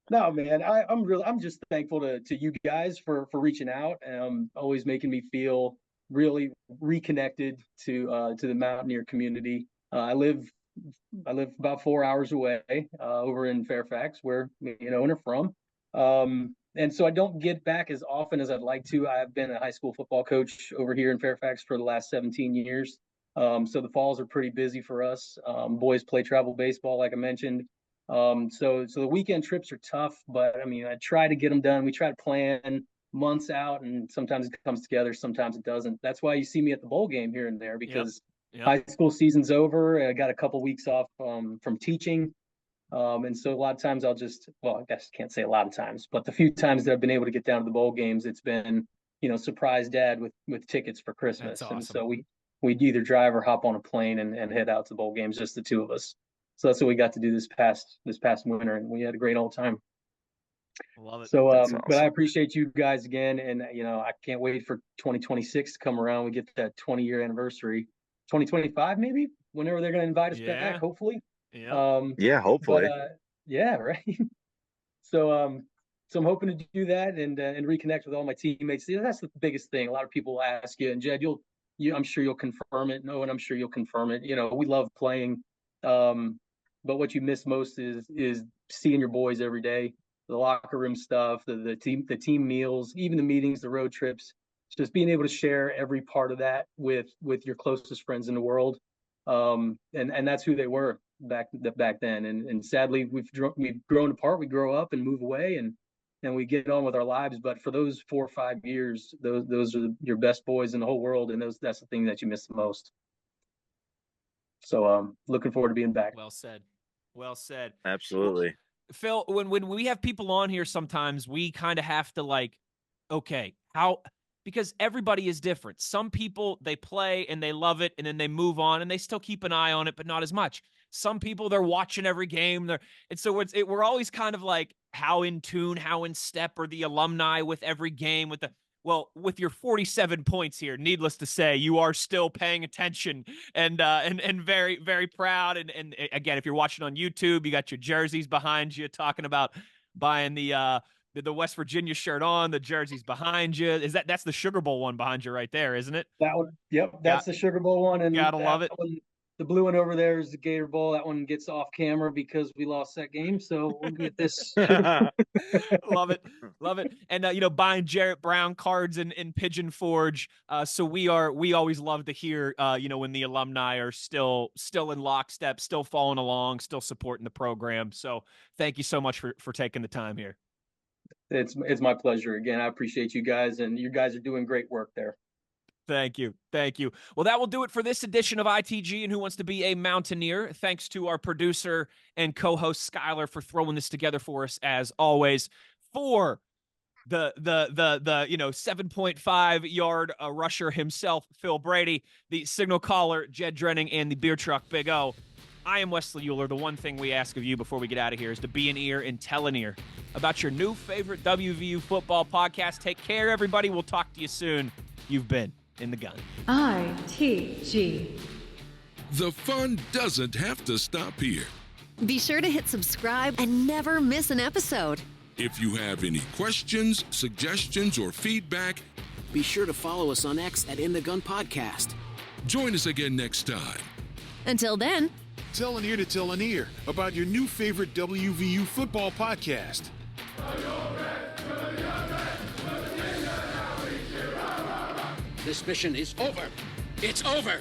No, man, I'm just thankful to you guys for reaching out and always making me feel really reconnected to the Mountaineer community. I live about 4 hours away over in Fairfax, where and are from. And so I don't get back as often as I'd like to. I've been a high school football coach over here in Fairfax for the last 17 years. So the falls are pretty busy for us. Boys play travel baseball, like I mentioned. So the weekend trips are tough, but I mean, I try to get them done. We try to plan months out, and sometimes it comes together, sometimes it doesn't. That's why you see me at the bowl game here and there, because High school season's over. I got a couple weeks off from teaching. And so a lot of times I guess I can't say a lot of times, but the few times that I've been able to get down to the bowl games, it's been, surprise dad with tickets for Christmas.
That's awesome.
And so we'd either drive or hop on a plane and head out to the bowl games, just the two of us. So that's what we got to do this past winter, and we had a great old time.
Love it.
So,
Awesome.
but I appreciate you guys again, and I can't wait for 2026 to come around. We get that 20-year anniversary, 2025 maybe, whenever they're going to invite us back, hopefully.
Yeah, hopefully.
But, yeah, right. So I'm hoping to do that and reconnect with all my teammates. That's the biggest thing. A lot of people ask you, and Jed, I'm sure you'll confirm it. No, and I'm sure you'll confirm it. We love playing, but what you miss most is seeing your boys every day, the locker room stuff, the team meals, even the meetings, the road trips. Just being able to share every part of that with your closest friends in the world, and that's who they were back then. And sadly, we've grown apart. We grow up and move away, and we get on with our lives. But for those 4 or 5 years, those are your best boys in the whole world, and that's the thing that you miss the most. So looking forward to being back.
Well said. Well said.
Absolutely.
Phil, when we have people on here, sometimes we kind of have to because everybody is different. Some people, they play and they love it, and then they move on and they still keep an eye on it, but not as much. Some people, they're watching every game. And so we're always kind of like, how in tune, how in step are the alumni with every game, with your 47 points here, needless to say, you are still paying attention and very, very proud. And again, if you're watching on YouTube, you got your jerseys behind you, talking about buying the West Virginia shirt on, the jerseys behind you. That's the Sugar Bowl one behind you right there, isn't it?
That one. Yep. That's the Sugar Bowl one. And
gotta love it.
The blue one over there is the Gator Bowl. That one gets off camera because we lost that game. So we'll get this.
Love it. Love it. And, buying Jarrett Brown cards in Pigeon Forge. So we always love to hear, when the alumni are still in lockstep, still following along, still supporting the program. So thank you so much for taking the time here.
It's my pleasure. Again, I appreciate you guys, and you guys are doing great work there.
Thank you. Thank you. Well, that will do it for this edition of ITG and Who Wants to Be a Mountaineer. Thanks to our producer and co-host Skylar for throwing this together for us, as always. For the 7.5 yard rusher himself, Phil Brady, the signal caller, Jed Drenning, and the beer truck, Big O. I am Wesley Euler. The one thing we ask of you before we get out of here is to be an ear and tell an ear about your new favorite WVU football podcast. Take care, everybody. We'll talk to you soon. You've been in the gun.
ITG.
The fun doesn't have to stop here.
Be sure to hit subscribe and never miss an episode.
If you have any questions, suggestions, or feedback,
be sure to follow us on X at In the Gun Podcast.
Join us again next time.
Until then,
tell an ear to tell an ear about your new favorite WVU football podcast.
This mission is over. It's over.